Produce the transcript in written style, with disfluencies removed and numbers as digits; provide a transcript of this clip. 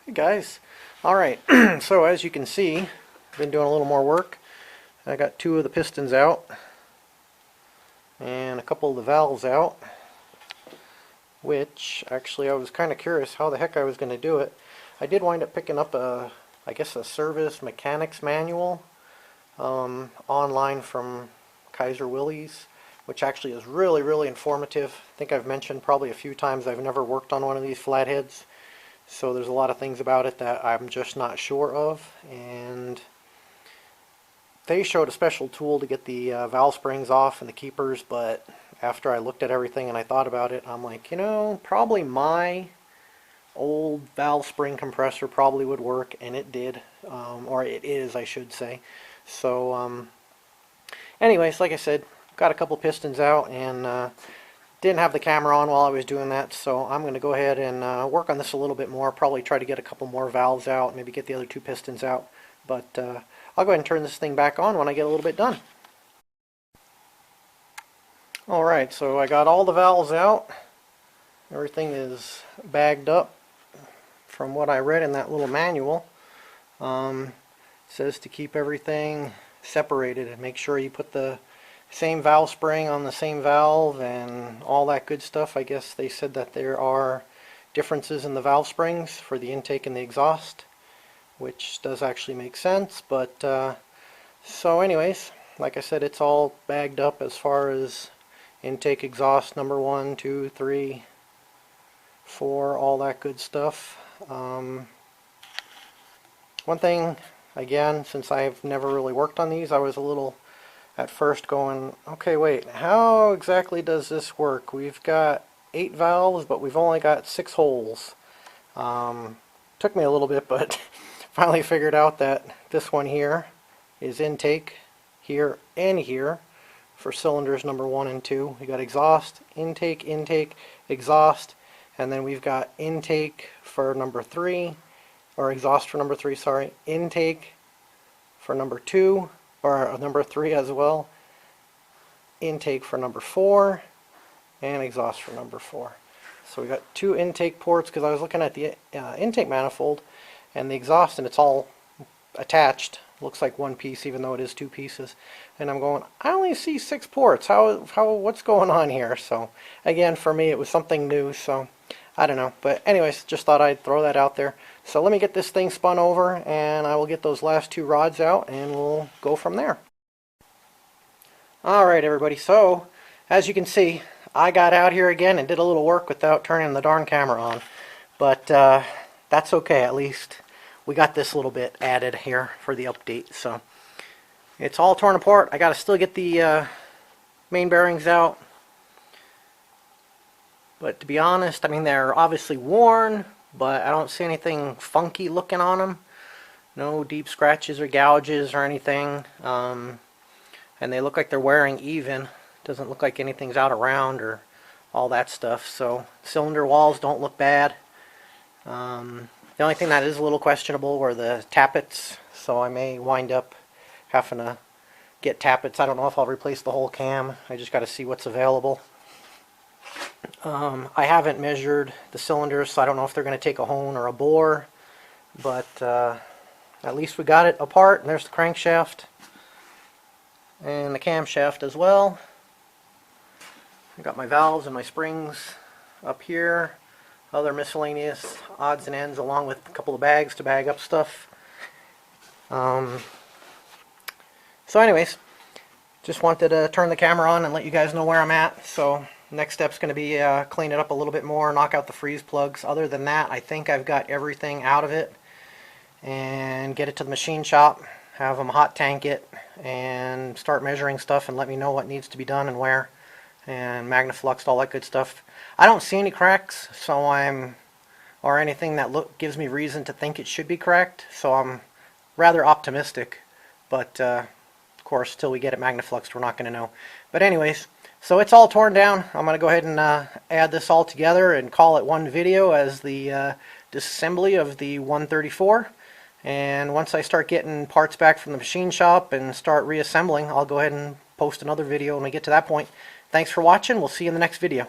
Hey guys. Alright, so as you can see, I've been doing a little more work. I got two of the pistons out and a couple of the valves out, which actually I was kind of curious how the heck I was going to do it. I did wind up picking up I guess a service mechanics manual online from Willys, which actually is really informative. I think I've mentioned probably a few times I've never worked on one of these flatheads. So there's a lot of things about it that I'm just not sure of, and they showed a special tool to get the valve springs off and the keepers, but after I looked at everything and I thought about it, I'm like, probably my old valve spring compressor probably would work, and it did, or it is, I should say. So anyways, like I said, got a couple pistons out and didn't have the camera on while I was doing that, so I'm going to go ahead and work on this a little bit more, probably try to get a couple more valves out, maybe get the other two pistons out, but I'll go ahead and turn this thing back on when I get a little bit done. Alright, so I got all the valves out. Everything is bagged up from what I read in that little manual. It says to keep everything separated and make sure you put the same valve spring on the same valve and all that good stuff. I guess they said that there are differences in the valve springs for the intake and the exhaust, which does actually make sense. But so anyways, like I said, it's all bagged up as far as intake, exhaust number 1, 2, 3, 4, all that good stuff. One thing, again, since I've never really worked on these, I was a little at first going, okay, wait, how exactly does this work? We've got 8 valves, but we've only got 6 holes. Took me a little bit, but finally figured out that this one here is intake here and here for cylinders number 1 and 2. We got exhaust, intake, exhaust, and then we've got intake for number 3, or exhaust for number 3, sorry, intake for number 2, or number 3 as well, intake for number 4, and exhaust for number 4. So we got 2 intake ports, because I was looking at the intake manifold and the exhaust, and it's all attached. Looks like one piece, even though it is 2 pieces. And I'm going, I only see 6 ports. What's going on here? So again, for me, it was something new. So I don't know. But anyways, just thought I'd throw that out there. So let me get this thing spun over, and I will get those last 2 rods out, and we'll go from there. Alright everybody, so as you can see, I got out here again and did a little work without turning the darn camera on. But that's okay, at least we got this little bit added here for the update. So it's all torn apart. I gotta still get the main bearings out. But to be honest, I mean, they're obviously worn, but I don't see anything funky looking on them. No deep scratches or gouges or anything. And they look like they're wearing even. Doesn't look like anything's out around or all that stuff. So cylinder walls don't look bad. The only thing that is a little questionable were the tappets. So I may wind up having to get tappets. I don't know if I'll replace the whole cam. I just got to see what's available. I haven't measured the cylinders, so I don't know if they're going to take a hone or a bore, but at least we got it apart, and there's the crankshaft and the camshaft as well. I got my valves and my springs up here, other miscellaneous odds and ends, along with a couple of bags to bag up stuff. So anyways, just wanted to turn the camera on and let you guys know where I'm at. So next step's going to be clean it up a little bit more, knock out the freeze plugs. Other than that, I think I've got everything out of it, and get it to the machine shop, have them hot tank it, and start measuring stuff and let me know what needs to be done and where, and magnafluxed, all that good stuff. I don't see any cracks, so or anything that gives me reason to think it should be cracked, so I'm rather optimistic. But of course, till we get it magnafluxed, we're not going to know. But anyways, so it's all torn down. I'm going to go ahead and add this all together and call it one video as the disassembly of the 134. And once I start getting parts back from the machine shop and start reassembling, I'll go ahead and post another video when we get to that point. Thanks for watching. We'll see you in the next video.